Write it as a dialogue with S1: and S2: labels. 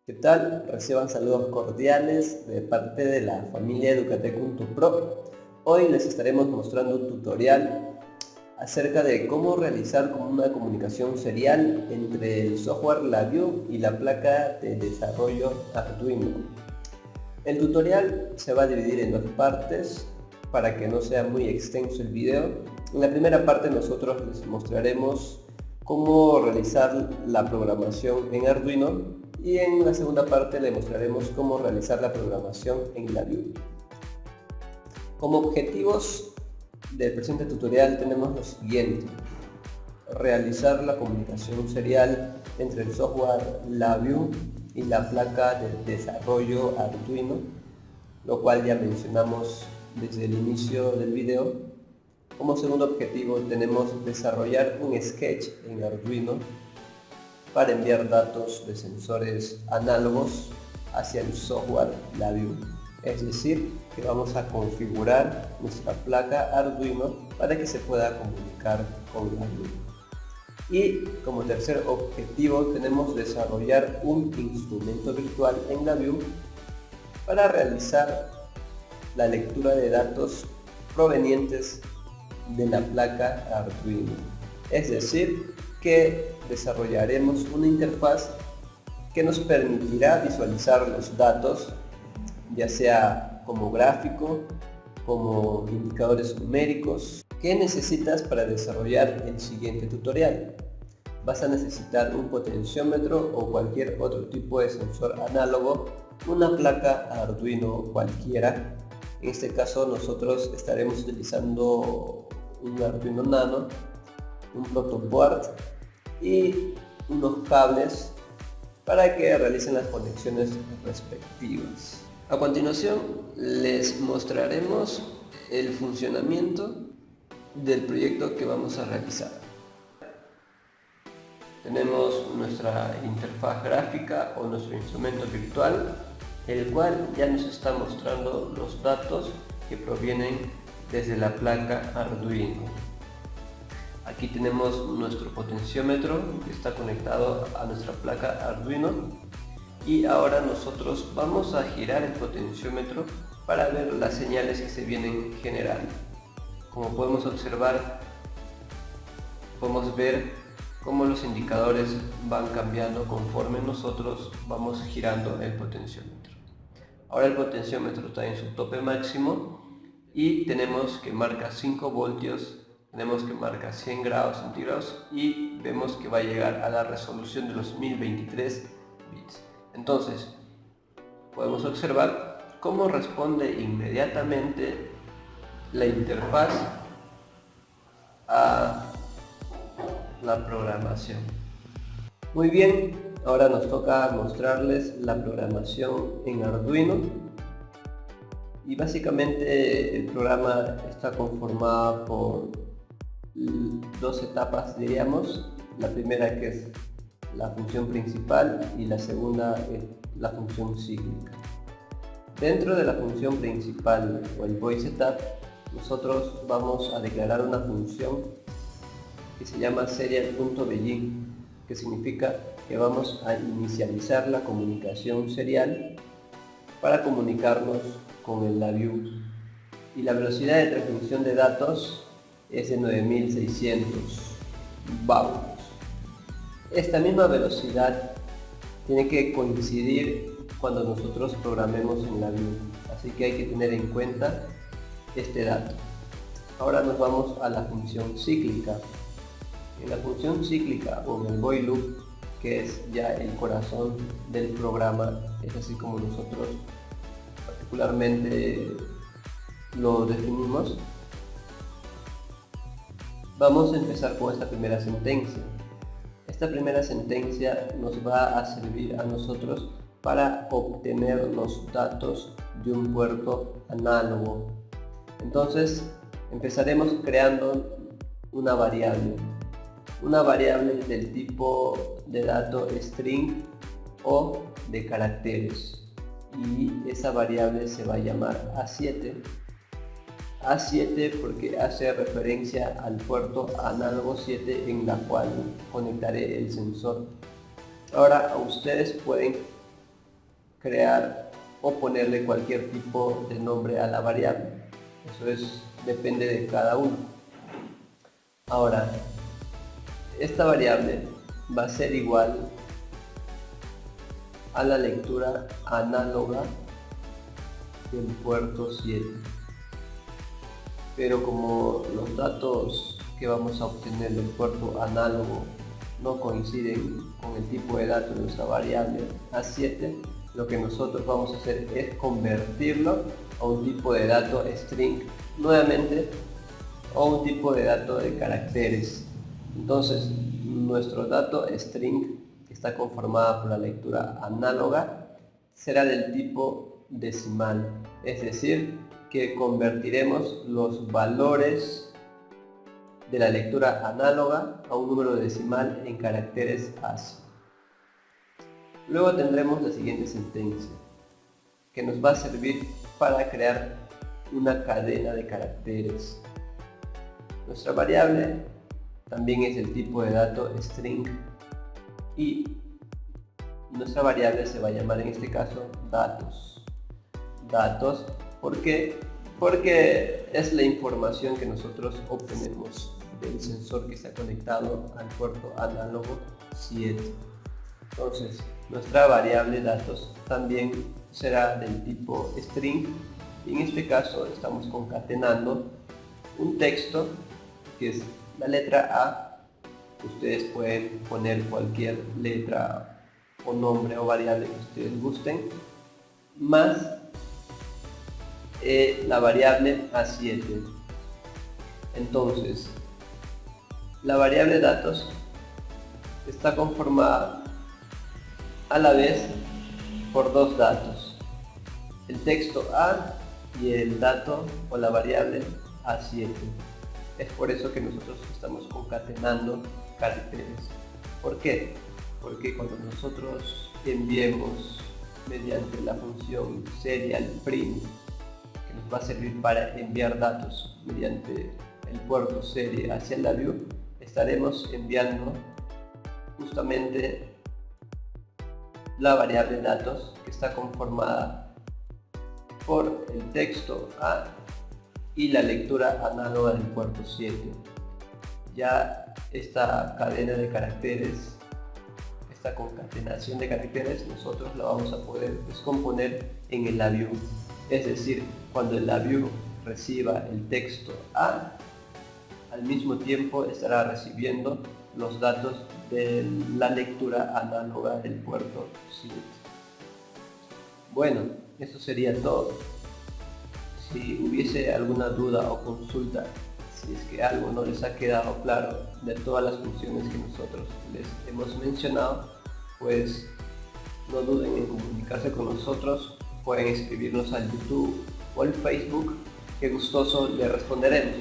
S1: ¿Qué tal? Reciban saludos cordiales de parte de la familia Educatec.pro. Hoy les estaremos mostrando un tutorial acerca de cómo realizar una comunicación serial entre el software LabVIEW y la placa de desarrollo Arduino. El tutorial se va a dividir en dos partes para que no sea muy extenso el video. En la primera parte nosotros les mostraremos cómo realizar la programación en Arduino y en la segunda parte le mostraremos cómo realizar la programación en LabVIEW. Como objetivos del presente tutorial tenemos lo siguiente: realizar la comunicación serial entre el software LabVIEW y la placa de desarrollo Arduino, lo cual ya mencionamos desde el inicio del video. Como segundo objetivo tenemos desarrollar un sketch en Arduino para enviar datos de sensores análogos hacia el software LabVIEW. Es decir, que vamos a configurar nuestra placa Arduino para que se pueda comunicar con LabVIEW. Y como tercer objetivo tenemos desarrollar un instrumento virtual en LabVIEW para realizar la lectura de datos provenientes de la placa Arduino. Es decir, que desarrollaremos una interfaz que nos permitirá visualizar los datos, ya sea como gráfico, como indicadores numéricos. ¿Qué necesitas para desarrollar el siguiente tutorial? Vas a necesitar un potenciómetro o cualquier otro tipo de sensor análogo, una placa Arduino cualquiera. En este caso nosotros estaremos utilizando un Arduino Nano, un protoboard y unos cables para que realicen las conexiones respectivas. A continuación les mostraremos el funcionamiento del proyecto que vamos a realizar. Tenemos nuestra interfaz gráfica o nuestro instrumento virtual, el cual ya nos está mostrando los datos que provienen desde la placa Arduino. Aquí tenemos nuestro potenciómetro que está conectado a nuestra placa Arduino y ahora nosotros vamos a girar el potenciómetro para ver las señales que se vienen generando. Como podemos observar, podemos ver cómo los indicadores van cambiando conforme nosotros vamos girando el potenciómetro. Ahora el potenciómetro está en su tope máximo y tenemos que marca 5 voltios. Tenemos que marcar 100 grados centígrados y vemos que va a llegar a la resolución de los 1023 bits. Entonces, podemos observar cómo responde inmediatamente la interfaz a la programación. Muy bien, ahora nos toca mostrarles la programación en Arduino. Y básicamente el programa está conformado por dos etapas, diríamos. La primera, que es la función principal, y la segunda es la función cíclica. Dentro de la función principal o el voiceTab, nosotros vamos a declarar una función que se llama serial.begin, que significa que vamos a inicializar la comunicación serial para comunicarnos con el LabVIEW, y la velocidad de transmisión de datos es de 9600 baudos. Esta misma velocidad tiene que coincidir cuando nosotros programemos en LabVIEW, así que hay que tener en cuenta este dato. Ahora nos vamos a la función cíclica. En la función cíclica o en el while loop, que es ya el corazón del programa, es así como nosotros particularmente lo definimos. Vamos a empezar con esta primera sentencia. Esta primera sentencia nos va a servir a nosotros para obtener los datos de un puerto análogo. Entonces empezaremos creando una variable del tipo de dato string o de caracteres, y esa variable se va a llamar A7 porque hace referencia al puerto análogo 7 en la cual conectaré el sensor. Ahora ustedes pueden crear o ponerle cualquier tipo de nombre a la variable. Depende de cada uno. Ahora, esta variable va a ser igual a la lectura análoga del puerto 7. Pero como los datos que vamos a obtener del puerto análogo no coinciden con el tipo de datos de nuestra variable A7, lo que nosotros vamos a hacer es convertirlo a un tipo de dato string nuevamente o un tipo de dato de caracteres. Entonces, nuestro dato string, que está conformada por la lectura análoga, será del tipo decimal, es decir, que convertiremos los valores de la lectura análoga a un número decimal en caracteres ASCII. Luego tendremos la siguiente sentencia, que nos va a servir para crear una cadena de caracteres. Nuestra variable también es el tipo de dato string y nuestra variable se va a llamar en este caso datos. Datos, ¿por qué? Porque es la información que nosotros obtenemos del sensor que está conectado al puerto análogo 7. Entonces, nuestra variable datos también será del tipo string y en este caso estamos concatenando un texto que es la letra A. Ustedes pueden poner cualquier letra o nombre o variable que ustedes gusten, más la variable A7. Entonces, la variable datos está conformada a la vez por dos datos, el texto A y el dato o la variable A7. Es por eso que nosotros estamos concatenando caracteres. ¿Por qué? Porque cuando nosotros enviemos mediante la función serial_print, que nos va a servir para enviar datos mediante el puerto serie hacia la view, estaremos enviando justamente la variable datos, que está conformada por el texto A y la lectura análoga del puerto 7. Ya esta cadena de caracteres, esta concatenación de caracteres, nosotros la vamos a poder descomponer en el LabVIEW. Es decir, cuando el LabVIEW reciba el texto A, al mismo tiempo estará recibiendo los datos de la lectura análoga del puerto 7. Bueno, eso sería todo. Si hubiese alguna duda o consulta, si es que algo no les ha quedado claro de todas las funciones que nosotros les hemos mencionado, pues no duden en comunicarse con nosotros. Pueden escribirnos al YouTube o al Facebook, que gustoso les responderemos.